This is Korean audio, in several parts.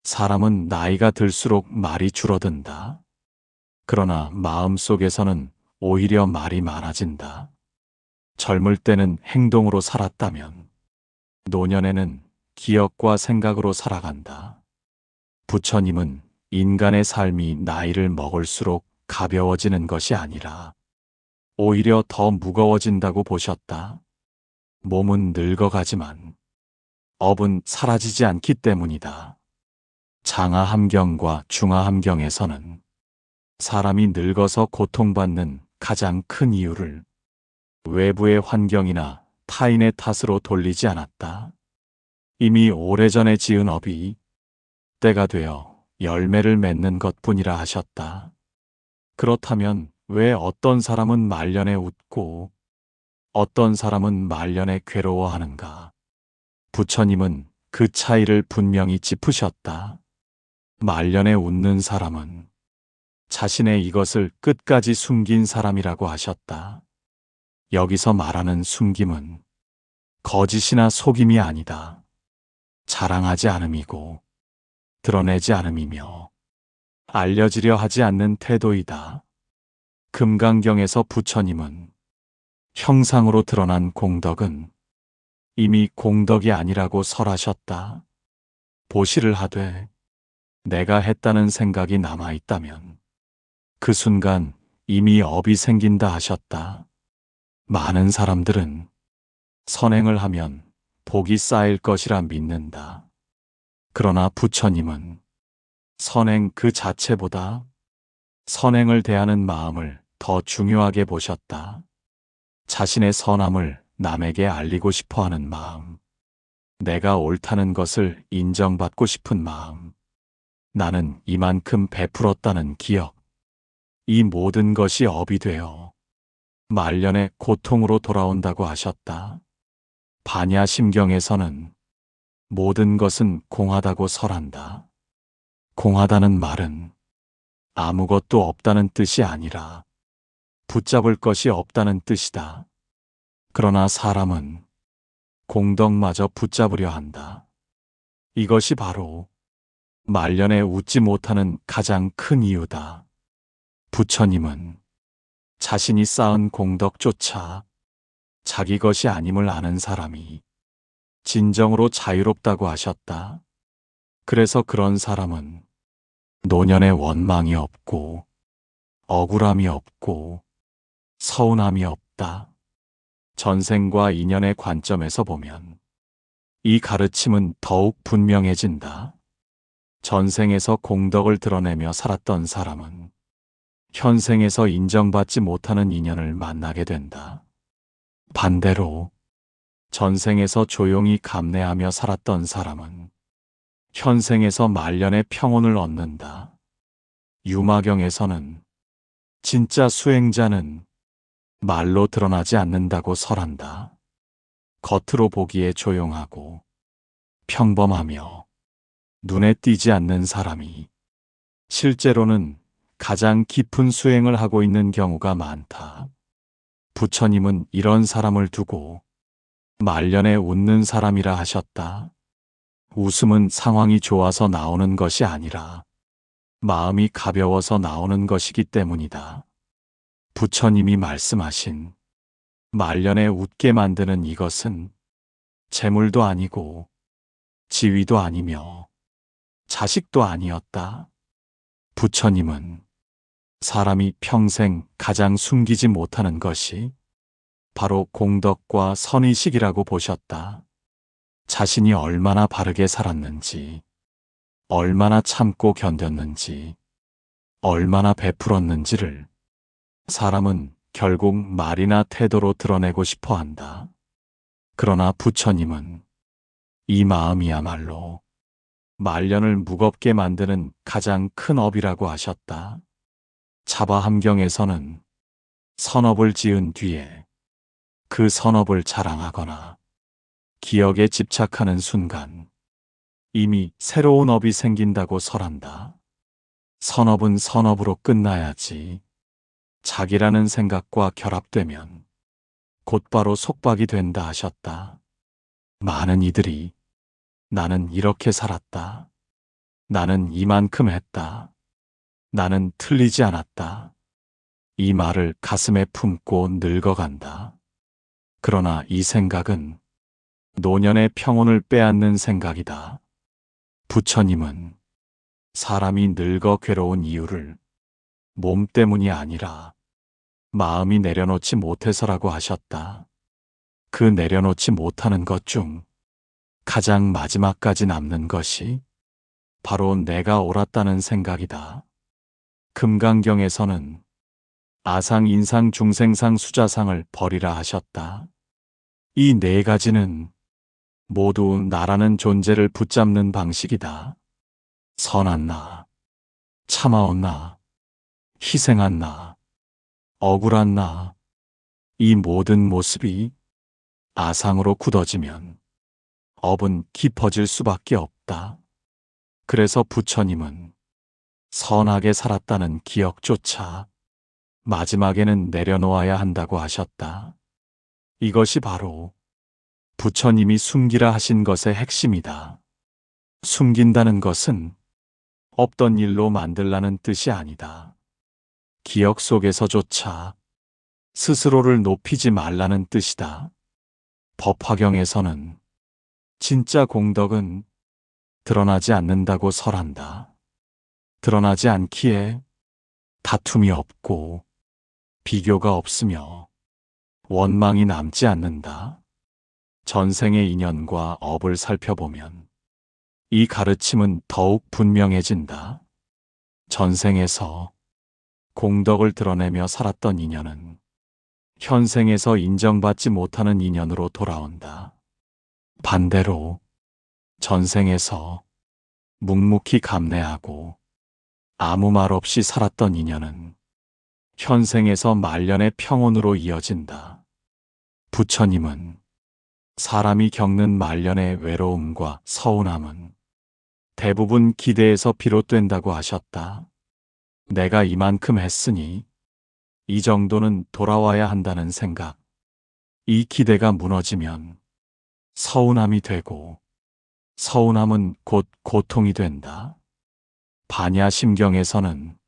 사람은 나이가 들수록 말이 줄어든다. 그러나 마음속에서는 오히려 말이 많아진다. 젊을 때는 행동으로 살았다면 노년에는 기억과 생각으로 살아간다. 부처님은 인간의 삶이 나이를 먹을수록 가벼워지는 것이 아니라 오히려 더 무거워진다고 보셨다. 몸은 늙어가지만 업은 사라지지 않기 때문이다. 장하함경과 중하함경에서는 사람이 늙어서 고통받는 가장 큰 이유를 외부의 환경이나 타인의 탓으로 돌리지 않았다. 이미 오래전에 지은 업이 때가 되어 열매를 맺는 것뿐이라 하셨다. 그렇다면 왜 어떤 사람은 말년에 웃고 어떤 사람은 말년에 괴로워하는가? 부처님은 그 차이를 분명히 짚으셨다. 말년에 웃는 사람은 자신의 이것을 끝까지 숨긴 사람이라고 하셨다. 여기서 말하는 숨김은 거짓이나 속임이 아니다. 자랑하지 않음이고 드러내지 않음이며 알려지려 하지 않는 태도이다. 금강경에서 부처님은 형상으로 드러난 공덕은 이미 공덕이 아니라고 설하셨다. 보시를 하되 내가 했다는 생각이 남아있다면 그 순간 이미 업이 생긴다 하셨다. 많은 사람들은 선행을 하면 복이 쌓일 것이라 믿는다. 그러나 부처님은 선행 그 자체보다 선행을 대하는 마음을 더 중요하게 보셨다. 자신의 선함을 남에게 알리고 싶어 하는 마음, 내가 옳다는 것을 인정받고 싶은 마음, 나는 이만큼 베풀었다는 기억, 이 모든 것이 업이 되어 말년의 고통으로 돌아온다고 하셨다. 반야심경에서는 모든 것은 공하다고 설한다. 공하다는 말은 아무것도 없다는 뜻이 아니라 붙잡을 것이 없다는 뜻이다. 그러나 사람은 공덕마저 붙잡으려 한다. 이것이 바로 말년에 웃지 못하는 가장 큰 이유다. 부처님은 자신이 쌓은 공덕조차 자기 것이 아님을 아는 사람이 진정으로 자유롭다고 하셨다. 그래서 그런 사람은 노년에 원망이 없고 억울함이 없고 서운함이 없다. 전생과 인연의 관점에서 보면 이 가르침은 더욱 분명해진다. 전생에서 공덕을 드러내며 살았던 사람은 현생에서 인정받지 못하는 인연을 만나게 된다. 반대로 전생에서 조용히 감내하며 살았던 사람은 현생에서 말년의 평온을 얻는다. 유마경에서는 진짜 수행자는 말로 드러나지 않는다고 설한다. 겉으로 보기에 조용하고 평범하며 눈에 띄지 않는 사람이 실제로는 가장 깊은 수행을 하고 있는 경우가 많다. 부처님은 이런 사람을 두고 말년에 웃는 사람이라 하셨다. 웃음은 상황이 좋아서 나오는 것이 아니라 마음이 가벼워서 나오는 것이기 때문이다. 부처님이 말씀하신 말년에 웃게 만드는 이것은 재물도 아니고 지위도 아니며 자식도 아니었다. 부처님은 사람이 평생 가장 숨기지 못하는 것이 바로 공덕과 선의식이라고 보셨다. 자신이 얼마나 바르게 살았는지, 얼마나 참고 견뎠는지, 얼마나 베풀었는지를 사람은 결국 말이나 태도로 드러내고 싶어 한다. 그러나 부처님은 이 마음이야말로 말년을 무겁게 만드는 가장 큰 업이라고 하셨다. 차바함경에서는 선업을 지은 뒤에 그 선업을 자랑하거나 기억에 집착하는 순간 이미 새로운 업이 생긴다고 설한다. 선업은 선업으로 끝나야지 자기라는 생각과 결합되면 곧바로 속박이 된다 하셨다. 많은 이들이 나는 이렇게 살았다. 나는 이만큼 했다. 나는 틀리지 않았다. 이 말을 가슴에 품고 늙어간다. 그러나 이 생각은 노년의 평온을 빼앗는 생각이다. 부처님은 사람이 늙어 괴로운 이유를 몸 때문이 아니라 마음이 내려놓지 못해서라고 하셨다. 그 내려놓지 못하는 것 중 가장 마지막까지 남는 것이 바로 내가 옳았다는 생각이다. 금강경에서는 아상, 인상, 중생상, 수자상을 버리라 하셨다. 이 네 가지는 모두 나라는 존재를 붙잡는 방식이다. 선한 나, 참아온 나, 희생한 나, 억울한 나, 이 모든 모습이 아상으로 굳어지면 업은 깊어질 수밖에 없다. 그래서 부처님은 선하게 살았다는 기억조차 마지막에는 내려놓아야 한다고 하셨다. 이것이 바로 부처님이 숨기라 하신 것의 핵심이다. 숨긴다는 것은 없던 일로 만들라는 뜻이 아니다. 기억 속에서조차 스스로를 높이지 말라는 뜻이다. 법화경에서는 진짜 공덕은 드러나지 않는다고 설한다. 드러나지 않기에 다툼이 없고 비교가 없으며 원망이 남지 않는다. 전생의 인연과 업을 살펴보면 이 가르침은 더욱 분명해진다. 전생에서 공덕을 드러내며 살았던 인연은 현생에서 인정받지 못하는 인연으로 돌아온다. 반대로 전생에서 묵묵히 감내하고 아무 말 없이 살았던 인연은 현생에서 말년의 평온으로 이어진다. 부처님은 사람이 겪는 말년의 외로움과 서운함은 대부분 기대에서 비롯된다고 하셨다. 내가 이만큼 했으니 이 정도는 돌아와야 한다는 생각. 이 기대가 무너지면 서운함이 되고 서운함은 곧 고통이 된다. 반야심경에서는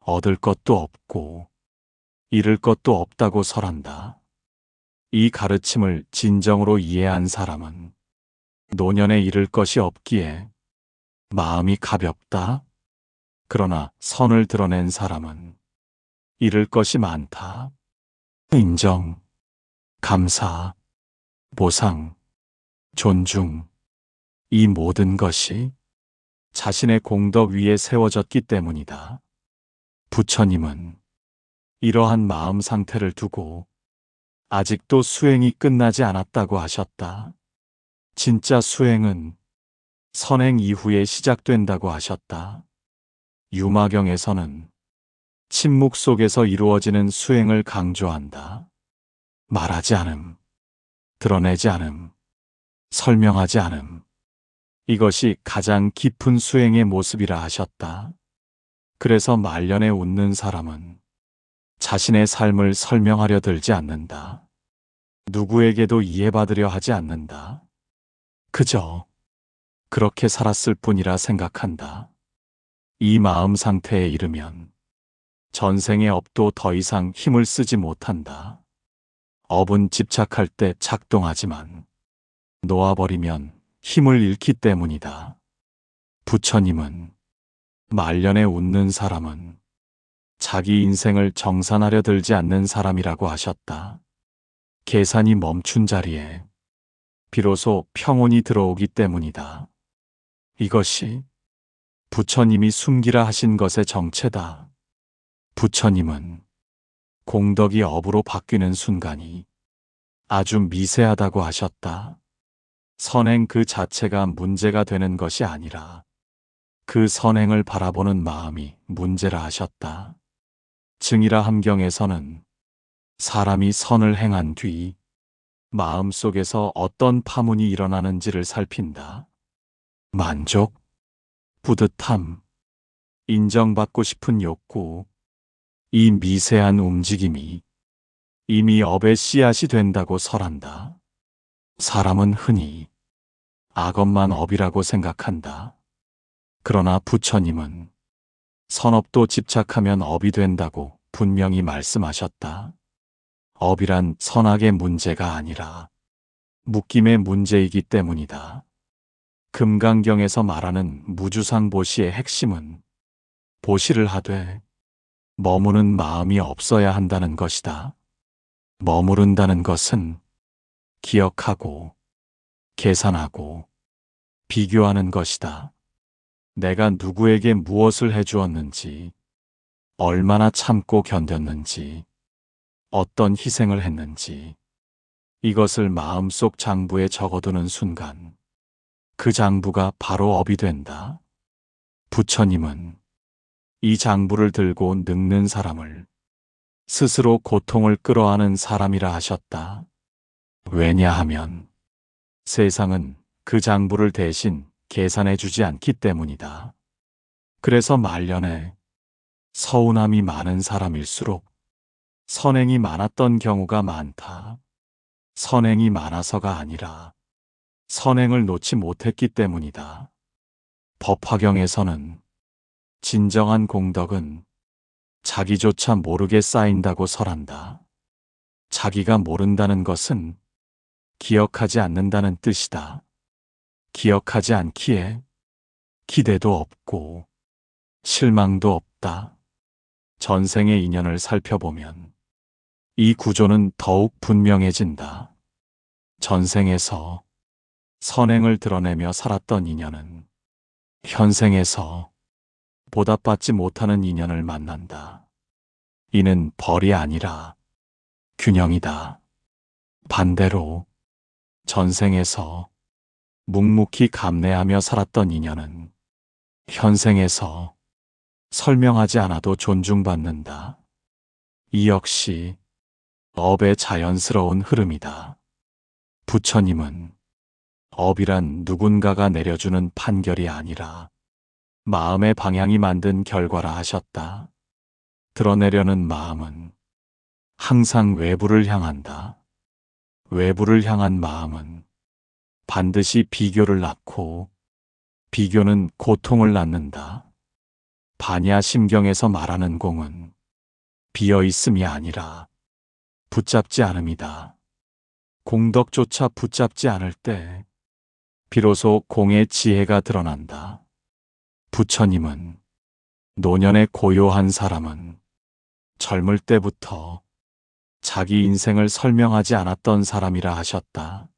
얻을 것도 없고 잃을 것도 없다고 설한다. 이 가르침을 진정으로 이해한 사람은 노년에 잃을 것이 없기에 마음이 가볍다. 그러나 선을 드러낸 사람은 잃을 것이 많다. 인정, 감사, 보상, 존중, 이 모든 것이 자신의 공덕 위에 세워졌기 때문이다. 부처님은 이러한 마음 상태를 두고 아직도 수행이 끝나지 않았다고 하셨다. 진짜 수행은 선행 이후에 시작된다고 하셨다. 유마경에서는 침묵 속에서 이루어지는 수행을 강조한다. 말하지 않음, 드러내지 않음, 설명하지 않음. 이것이 가장 깊은 수행의 모습이라 하셨다. 그래서 말년에 웃는 사람은 자신의 삶을 설명하려 들지 않는다. 누구에게도 이해받으려 하지 않는다. 그저 그렇게 살았을 뿐이라 생각한다. 이 마음 상태에 이르면 전생의 업도 더 이상 힘을 쓰지 못한다. 업은 집착할 때 작동하지만 놓아버리면 힘을 잃기 때문이다. 부처님은 말년에 웃는 사람은 자기 인생을 정산하려 들지 않는 사람이라고 하셨다. 계산이 멈춘 자리에 비로소 평온이 들어오기 때문이다. 이것이 부처님이 숨기라 하신 것의 정체다. 부처님은 공덕이 업으로 바뀌는 순간이 아주 미세하다고 하셨다. 선행 그 자체가 문제가 되는 것이 아니라 그 선행을 바라보는 마음이 문제라 하셨다. 증이라 함경에서는 사람이 선을 행한 뒤 마음속에서 어떤 파문이 일어나는지를 살핀다. 만족, 뿌듯함, 인정받고 싶은 욕구, 이 미세한 움직임이 이미 업의 씨앗이 된다고 설한다. 사람은 흔히 악업만 업이라고 생각한다. 그러나 부처님은 선업도 집착하면 업이 된다고 분명히 말씀하셨다. 업이란 선악의 문제가 아니라 묶임의 문제이기 때문이다. 금강경에서 말하는 무주상보시의 핵심은 보시를 하되 머무는 마음이 없어야 한다는 것이다. 머무른다는 것은 기억하고 계산하고 비교하는 것이다. 내가 누구에게 무엇을 해주었는지, 얼마나 참고 견뎠는지, 어떤 희생을 했는지, 이것을 마음속 장부에 적어두는 순간 그 장부가 바로 업이 된다. 부처님은 이 장부를 들고 늙는 사람을 스스로 고통을 끌어안은 사람이라 하셨다. 왜냐하면 세상은 그 장부를 대신 계산해 주지 않기 때문이다. 그래서 말년에 서운함이 많은 사람일수록 선행이 많았던 경우가 많다. 선행이 많아서가 아니라 선행을 놓지 못했기 때문이다. 법화경에서는 진정한 공덕은 자기조차 모르게 쌓인다고 설한다. 자기가 모른다는 것은 기억하지 않는다는 뜻이다. 기억하지 않기에 기대도 없고 실망도 없다. 전생의 인연을 살펴보면 이 구조는 더욱 분명해진다. 전생에서 선행을 드러내며 살았던 인연은 현생에서 보답받지 못하는 인연을 만난다. 이는 벌이 아니라 균형이다. 반대로 전생에서 묵묵히 감내하며 살았던 인연은 현생에서 설명하지 않아도 존중받는다. 이 역시 업의 자연스러운 흐름이다. 부처님은 업이란 누군가가 내려주는 판결이 아니라 마음의 방향이 만든 결과라 하셨다. 드러내려는 마음은 항상 외부를 향한다. 외부를 향한 마음은 반드시 비교를 낳고 비교는 고통을 낳는다. 반야심경에서 말하는 공은 비어있음이 아니라 붙잡지 않음이다. 공덕조차 붙잡지 않을 때 비로소 공의 지혜가 드러난다. 부처님은 노년에 고요한 사람은 젊을 때부터 자기 인생을 설명하지 않았던 사람이라 하셨다.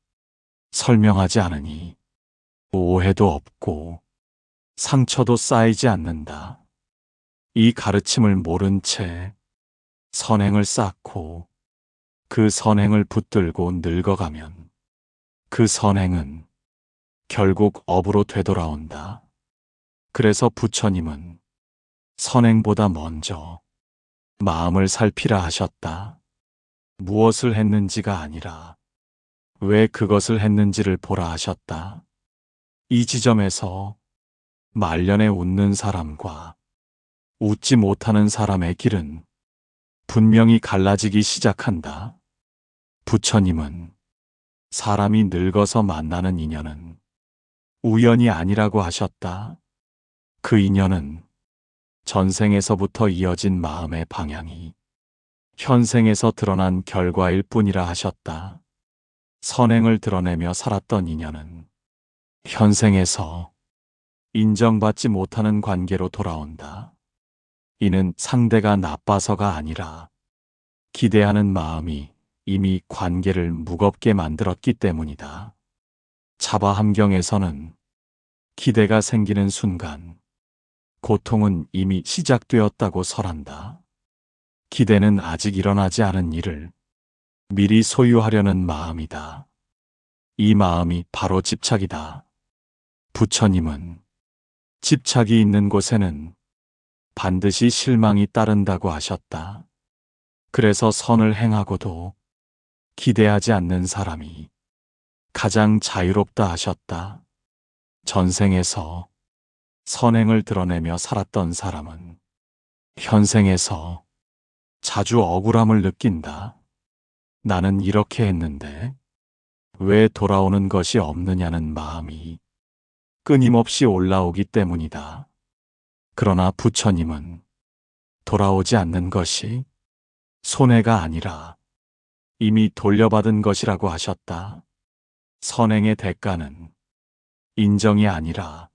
설명하지 않으니 오해도 없고 상처도 쌓이지 않는다. 이 가르침을 모른 채 선행을 쌓고 그 선행을 붙들고 늙어가면 그 선행은 결국 업으로 되돌아온다. 그래서 부처님은 선행보다 먼저 마음을 살피라 하셨다. 무엇을 했는지가 아니라 왜 그것을 했는지를 보라 하셨다. 이 지점에서 말년에 웃는 사람과 웃지 못하는 사람의 길은 분명히 갈라지기 시작한다. 부처님은 사람이 늙어서 만나는 인연은 우연이 아니라고 하셨다. 그 인연은 전생에서부터 이어진 마음의 방향이 현생에서 드러난 결과일 뿐이라 하셨다. 선행을 드러내며 살았던 인연은 현생에서 인정받지 못하는 관계로 돌아온다. 이는 상대가 나빠서가 아니라 기대하는 마음이 이미 관계를 무겁게 만들었기 때문이다. 자바함경에서는 기대가 생기는 순간 고통은 이미 시작되었다고 설한다. 기대는 아직 일어나지 않은 일을 미리 소유하려는 마음이다. 이 마음이 바로 집착이다. 부처님은 집착이 있는 곳에는 반드시 실망이 따른다고 하셨다. 그래서 선을 행하고도 기대하지 않는 사람이 가장 자유롭다 하셨다. 전생에서 선행을 드러내며 살았던 사람은 현생에서 자주 억울함을 느낀다. 나는 이렇게 했는데 왜 돌아오는 것이 없느냐는 마음이 끊임없이 올라오기 때문이다. 그러나 부처님은 돌아오지 않는 것이 손해가 아니라 이미 돌려받은 것이라고 하셨다. 선행의 대가는 인정이 아니라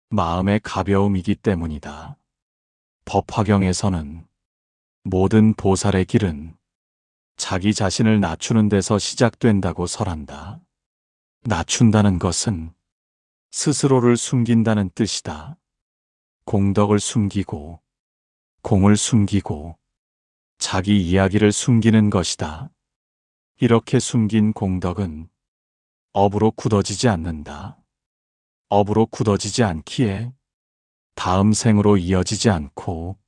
마음의 가벼움이기 때문이다. 법화경에서는 모든 보살의 길은 자기 자신을 낮추는 데서 시작된다고 설한다. 낮춘다는 것은 스스로를 숨긴다는 뜻이다. 공덕을 숨기고 공을 숨기고 자기 이야기를 숨기는 것이다. 이렇게 숨긴 공덕은 업으로 굳어지지 않는다. 업으로 굳어지지 않기에 다음 생으로 이어지지 않고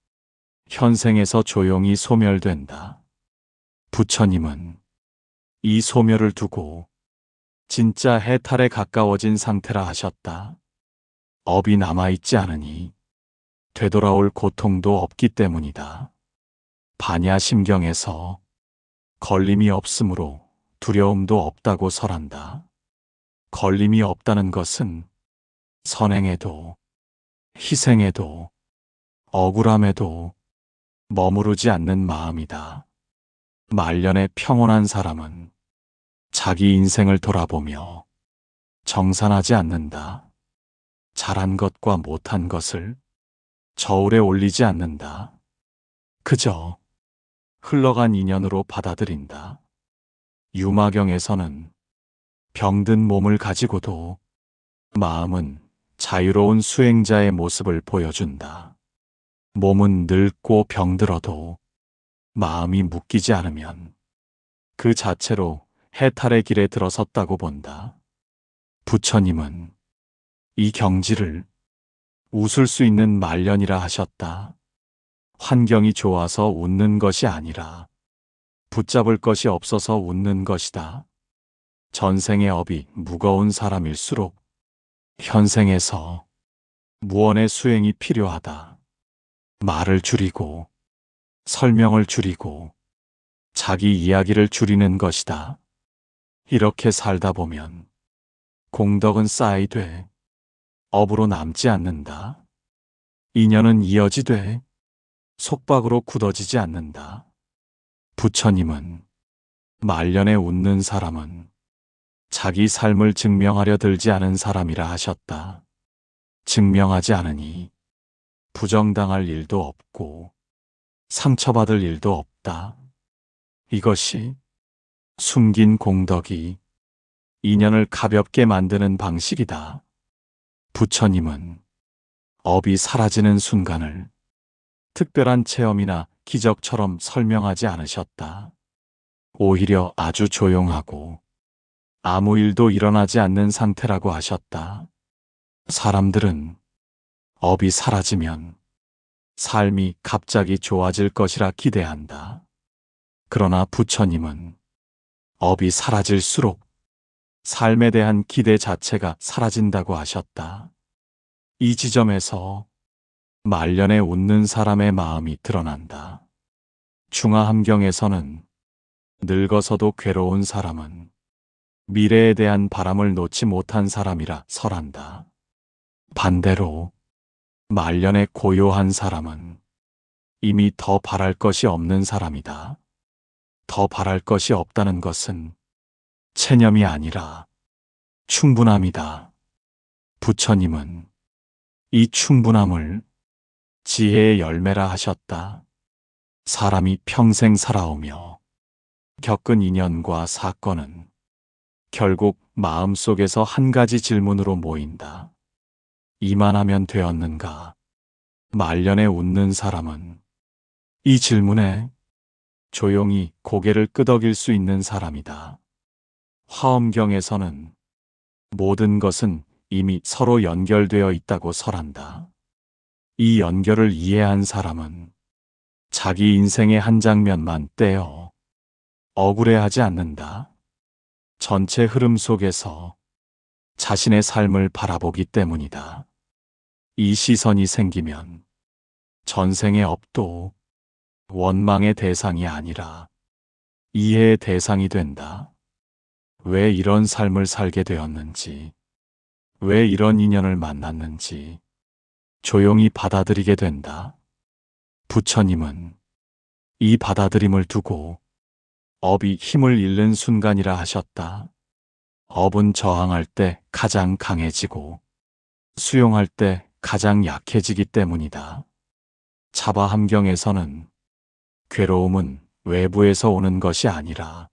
현생에서 조용히 소멸된다. 부처님은 이 소멸을 두고 진짜 해탈에 가까워진 상태라 하셨다. 업이 남아있지 않으니 되돌아올 고통도 없기 때문이다. 반야심경에서 걸림이 없으므로 두려움도 없다고 설한다. 걸림이 없다는 것은 선행에도 희생에도 억울함에도 머무르지 않는 마음이다. 말년에 평온한 사람은 자기 인생을 돌아보며 정산하지 않는다. 잘한 것과 못한 것을 저울에 올리지 않는다. 그저 흘러간 인연으로 받아들인다. 유마경에서는 병든 몸을 가지고도 마음은 자유로운 수행자의 모습을 보여준다. 몸은 늙고 병들어도 마음이 묶이지 않으면 그 자체로 해탈의 길에 들어섰다고 본다. 부처님은 이 경지를 웃을 수 있는 말년이라 하셨다. 환경이 좋아서 웃는 것이 아니라 붙잡을 것이 없어서 웃는 것이다. 전생의 업이 무거운 사람일수록 현생에서 무언의 수행이 필요하다. 말을 줄이고 설명을 줄이고 자기 이야기를 줄이는 것이다. 이렇게 살다 보면 공덕은 쌓이되 업으로 남지 않는다. 인연은 이어지되 속박으로 굳어지지 않는다. 부처님은 말년에 웃는 사람은 자기 삶을 증명하려 들지 않은 사람이라 하셨다. 증명하지 않으니 부정당할 일도 없고 상처받을 일도 없다. 이것이 숨긴 공덕이 인연을 가볍게 만드는 방식이다. 부처님은 업이 사라지는 순간을 특별한 체험이나 기적처럼 설명하지 않으셨다. 오히려 아주 조용하고 아무 일도 일어나지 않는 상태라고 하셨다. 사람들은 업이 사라지면 삶이 갑자기 좋아질 것이라 기대한다. 그러나 부처님은 업이 사라질수록 삶에 대한 기대 자체가 사라진다고 하셨다. 이 지점에서 말년에 웃는 사람의 마음이 드러난다. 중화함경에서는 늙어서도 괴로운 사람은 미래에 대한 바람을 놓지 못한 사람이라 설한다. 반대로 말년에 고요한 사람은 이미 더 바랄 것이 없는 사람이다. 더 바랄 것이 없다는 것은 체념이 아니라 충분함이다. 부처님은 이 충분함을 지혜의 열매라 하셨다. 사람이 평생 살아오며 겪은 인연과 사건은 결국 마음속에서 한 가지 질문으로 모인다. 이만하면 되었는가? 말년에 웃는 사람은 이 질문에 조용히 고개를 끄덕일 수 있는 사람이다. 화엄경에서는 모든 것은 이미 서로 연결되어 있다고 설한다. 이 연결을 이해한 사람은 자기 인생의 한 장면만 떼어 억울해하지 않는다. 전체 흐름 속에서 자신의 삶을 바라보기 때문이다. 이 시선이 생기면 전생의 업도 원망의 대상이 아니라 이해의 대상이 된다. 왜 이런 삶을 살게 되었는지, 왜 이런 인연을 만났는지 조용히 받아들이게 된다. 부처님은 이 받아들임을 두고 업이 힘을 잃는 순간이라 하셨다. 업은 저항할 때 가장 강해지고 수용할 때 가장 약해지기 때문이다. 자바 함경에서는 괴로움은 외부에서 오는 것이 아니라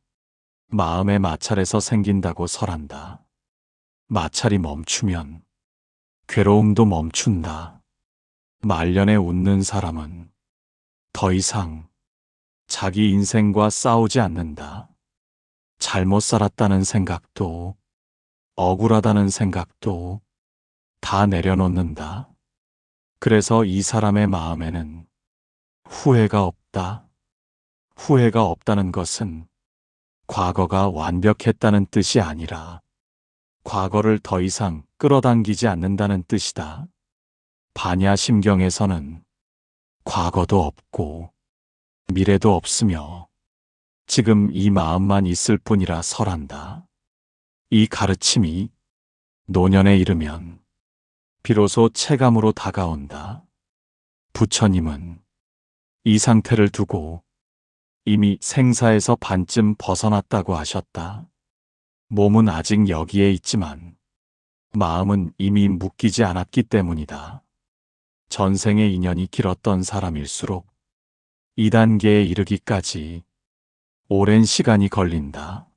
마음의 마찰에서 생긴다고 설한다. 마찰이 멈추면 괴로움도 멈춘다. 말년에 웃는 사람은 더 이상 자기 인생과 싸우지 않는다. 잘못 살았다는 생각도 억울하다는 생각도 다 내려놓는다. 그래서 이 사람의 마음에는 후회가 없다. 후회가 없다는 것은 과거가 완벽했다는 뜻이 아니라 과거를 더 이상 끌어당기지 않는다는 뜻이다. 반야심경에서는 과거도 없고 미래도 없으며 지금 이 마음만 있을 뿐이라 설한다. 이 가르침이 노년에 이르면 비로소 체감으로 다가온다. 부처님은 이 상태를 두고 이미 생사에서 반쯤 벗어났다고 하셨다. 몸은 아직 여기에 있지만 마음은 이미 묶이지 않았기 때문이다. 전생의 인연이 길었던 사람일수록 이 단계에 이르기까지 오랜 시간이 걸린다.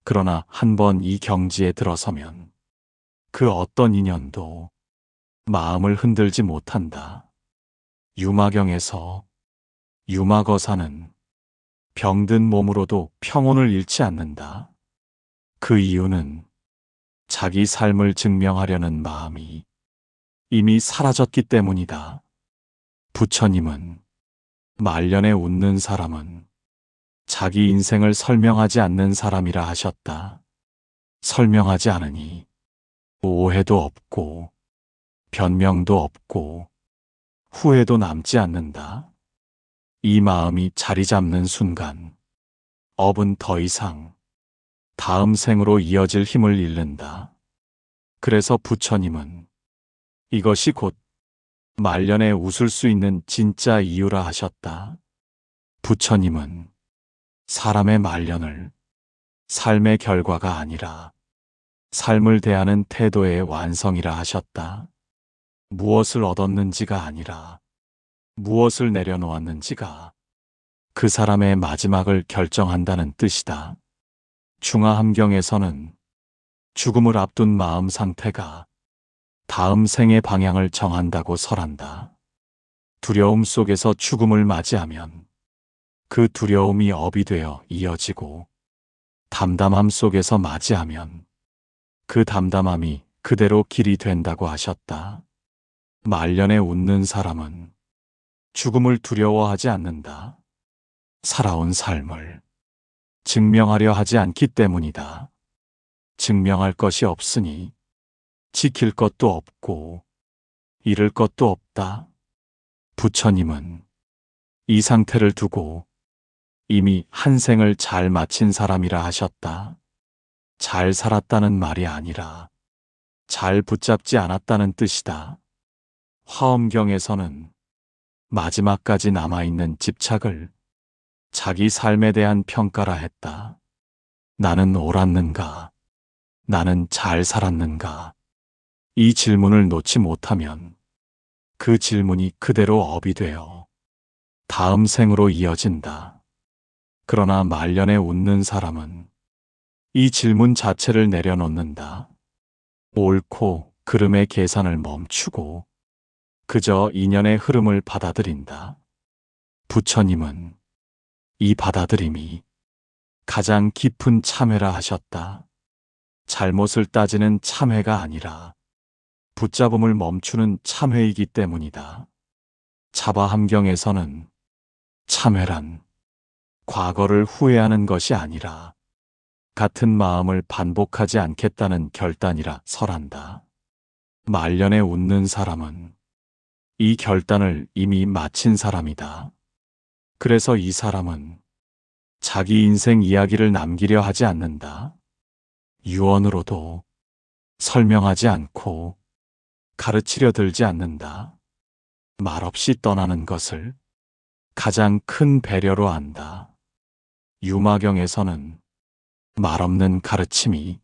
그러나 한번 이 경지에 들어서면 그 어떤 인연도 마음을 흔들지 못한다. 유마경에서 유마거사는 병든 몸으로도 평온을 잃지 않는다. 그 이유는 자기 삶을 증명하려는 마음이 이미 사라졌기 때문이다. 부처님은 말년에 웃는 사람은 자기 인생을 설명하지 않는 사람이라 하셨다. 설명하지 않으니 오해도 없고 변명도 없고 후회도 남지 않는다. 이 마음이 자리 잡는 순간 업은 더 이상 다음 생으로 이어질 힘을 잃는다. 그래서 부처님은 이것이 곧 말년에 웃을 수 있는 진짜 이유라 하셨다. 부처님은 사람의 말년을 삶의 결과가 아니라 삶을 대하는 태도의 완성이라 하셨다. 무엇을 얻었는지가 아니라 무엇을 내려놓았는지가 그 사람의 마지막을 결정한다는 뜻이다. 중화함경에서는 죽음을 앞둔 마음 상태가 다음 생의 방향을 정한다고 설한다. 두려움 속에서 죽음을 맞이하면 그 두려움이 업이 되어 이어지고 담담함 속에서 맞이하면 그 담담함이 그대로 길이 된다고 하셨다. 말년에 웃는 사람은 죽음을 두려워하지 않는다. 살아온 삶을 증명하려 하지 않기 때문이다. 증명할 것이 없으니 지킬 것도 없고 잃을 것도 없다. 부처님은 이 상태를 두고 이미 한 생을 잘 마친 사람이라 하셨다. 잘 살았다는 말이 아니라 잘 붙잡지 않았다는 뜻이다. 화엄경에서는 마지막까지 남아있는 집착을 자기 삶에 대한 평가라 했다. 나는 옳았는가? 나는 잘 살았는가? 이 질문을 놓지 못하면 그 질문이 그대로 업이 되어 다음 생으로 이어진다. 그러나 말년에 웃는 사람은 이 질문 자체를 내려놓는다. 옳고 그름의 계산을 멈추고 그저 인연의 흐름을 받아들인다. 부처님은 이 받아들임이 가장 깊은 참회라 하셨다. 잘못을 따지는 참회가 아니라 붙잡음을 멈추는 참회이기 때문이다. 자바함경에서는 참회란 과거를 후회하는 것이 아니라 같은 마음을 반복하지 않겠다는 결단이라 설한다. 말년에 웃는 사람은 이 결단을 이미 마친 사람이다. 그래서 이 사람은 자기 인생 이야기를 남기려 하지 않는다. 유언으로도 설명하지 않고 가르치려 들지 않는다. 말없이 떠나는 것을 가장 큰 배려로 안다. 유마경에서는 말없는 가르침이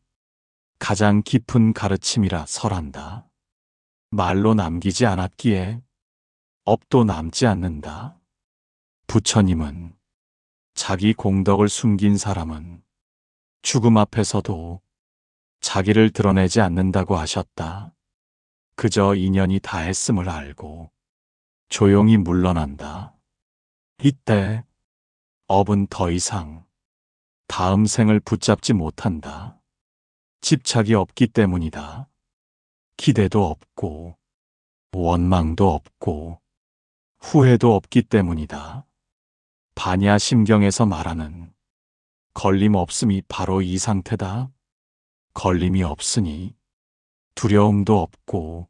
가장 깊은 가르침이라 설한다. 말로 남기지 않았기에 업도 남지 않는다. 부처님은 자기 공덕을 숨긴 사람은 죽음 앞에서도 자기를 드러내지 않는다고 하셨다. 그저 인연이 다했음을 알고 조용히 물러난다. 이때 업은 더 이상 다음 생을 붙잡지 못한다. 집착이 없기 때문이다. 기대도 없고 원망도 없고 후회도 없기 때문이다. 반야심경에서 말하는 걸림 없음이 바로 이 상태다. 걸림이 없으니 두려움도 없고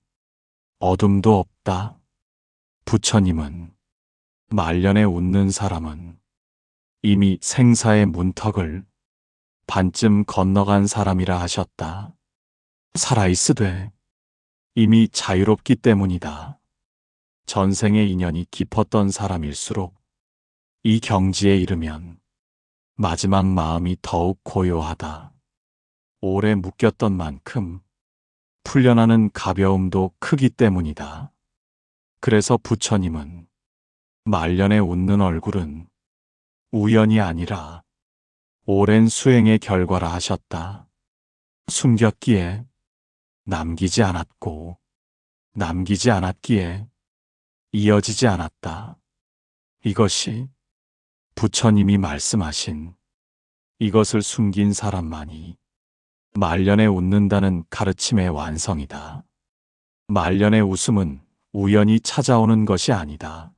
어둠도 없다. 부처님은 말년에 웃는 사람은 이미 생사의 문턱을 반쯤 건너간 사람이라 하셨다. 살아있으되 이미 자유롭기 때문이다. 전생의 인연이 깊었던 사람일수록 이 경지에 이르면 마지막 마음이 더욱 고요하다. 오래 묶였던 만큼 풀려나는 가벼움도 크기 때문이다. 그래서 부처님은 말년에 웃는 얼굴은 우연이 아니라 오랜 수행의 결과라 하셨다. 숨겼기에 남기지 않았고 남기지 않았기에 이어지지 않았다. 이것이 부처님이 말씀하신 이것을 숨긴 사람만이 말년에 웃는다는 가르침의 완성이다. 말년의 웃음은 우연히 찾아오는 것이 아니다.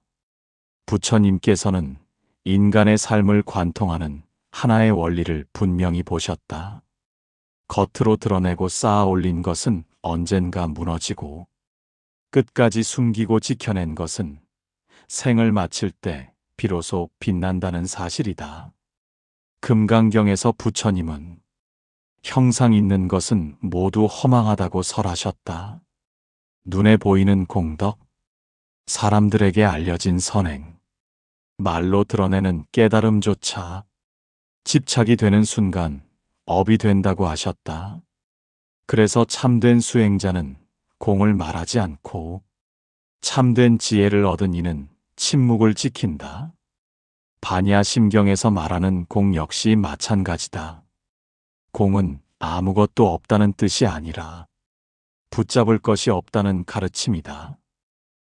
부처님께서는 인간의 삶을 관통하는 하나의 원리를 분명히 보셨다. 겉으로 드러내고 쌓아 올린 것은 언젠가 무너지고 끝까지 숨기고 지켜낸 것은 생을 마칠 때 비로소 빛난다는 사실이다. 금강경에서 부처님은 형상 있는 것은 모두 허망하다고 설하셨다. 눈에 보이는 공덕, 사람들에게 알려진 선행, 말로 드러내는 깨달음조차 집착이 되는 순간 업이 된다고 하셨다. 그래서 참된 수행자는 공을 말하지 않고 참된 지혜를 얻은 이는 침묵을 지킨다. 반야심경에서 말하는 공 역시 마찬가지다. 공은 아무것도 없다는 뜻이 아니라 붙잡을 것이 없다는 가르침이다.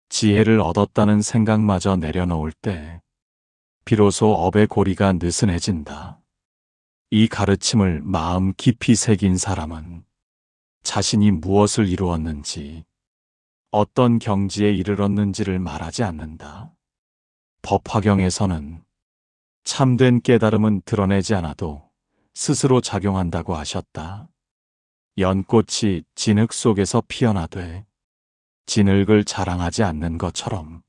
지혜를 얻었다는 생각마저 내려놓을 때 비로소 업의 고리가 느슨해진다. 이 가르침을 마음 깊이 새긴 사람은 자신이 무엇을 이루었는지, 어떤 경지에 이르렀는지를 말하지 않는다. 법화경에서는 참된 깨달음은 드러내지 않아도 스스로 작용한다고 하셨다. 연꽃이 진흙 속에서 피어나되 진흙을 자랑하지 않는 것처럼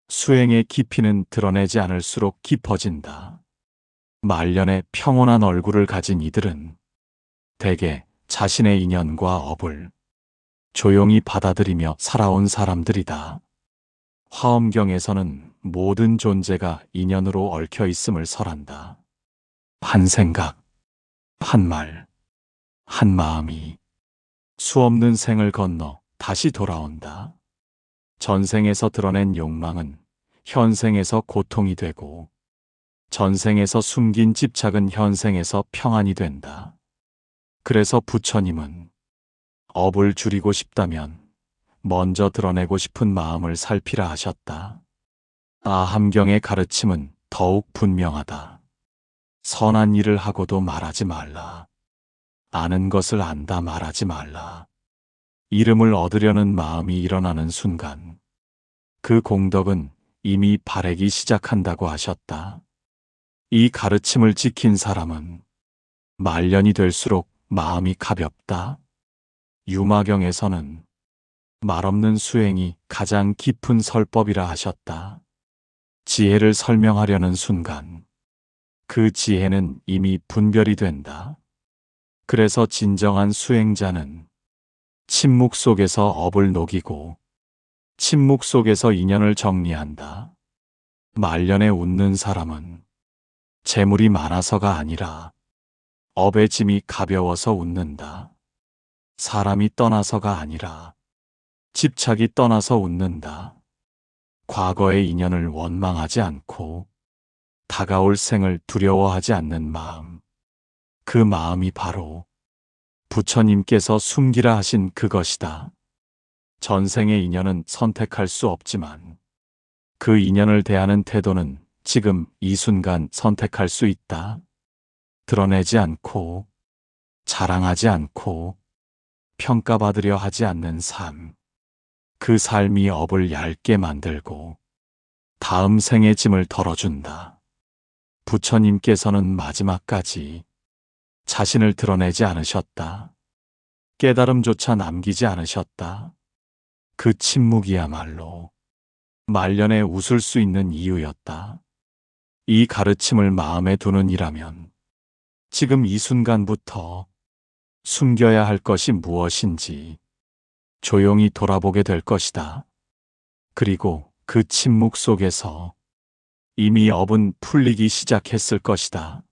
수행의 깊이는 드러내지 않을수록 깊어진다. 말년에 평온한 얼굴을 가진 이들은 대개 자신의 인연과 업을 조용히 받아들이며 살아온 사람들이다. 화엄경에서는 모든 존재가 인연으로 얽혀 있음을 설한다. 한 생각, 한 말, 한 마음이 수없는 생을 건너 다시 돌아온다. 전생에서 드러낸 욕망은 현생에서 고통이 되고 전생에서 숨긴 집착은 현생에서 평안이 된다. 그래서 부처님은 업을 줄이고 싶다면 먼저 드러내고 싶은 마음을 살피라 하셨다. 아함경의 가르침은 더욱 분명하다. 선한 일을 하고도 말하지 말라. 아는 것을 안다 말하지 말라. 이름을 얻으려는 마음이 일어나는 순간 그 공덕은 이미 바래기 시작한다고 하셨다. 이 가르침을 지킨 사람은 말년이 될수록 마음이 가볍다. 유마경에서는 말없는 수행이 가장 깊은 설법이라 하셨다. 지혜를 설명하려는 순간 그 지혜는 이미 분별이 된다. 그래서 진정한 수행자는 침묵 속에서 업을 녹이고 침묵 속에서 인연을 정리한다. 말년에 웃는 사람은 재물이 많아서가 아니라 업의 짐이 가벼워서 웃는다. 사람이 떠나서가 아니라 집착이 떠나서 웃는다. 과거의 인연을 원망하지 않고 다가올 생을 두려워하지 않는 마음. 그 마음이 바로 부처님께서 숨기라 하신 그것이다. 전생의 인연은 선택할 수 없지만 그 인연을 대하는 태도는 지금 이 순간 선택할 수 있다. 드러내지 않고 자랑하지 않고 평가받으려 하지 않는 삶. 그 삶이 업을 얇게 만들고 다음 생의 짐을 덜어준다. 부처님께서는 마지막까지 자신을 드러내지 않으셨다. 깨달음조차 남기지 않으셨다. 그 침묵이야말로 말년에 웃을 수 있는 이유였다. 이 가르침을 마음에 두는 이라면 지금 이 순간부터 숨겨야 할 것이 무엇인지 조용히 돌아보게 될 것이다. 그리고 그 침묵 속에서 이미 업은 풀리기 시작했을 것이다.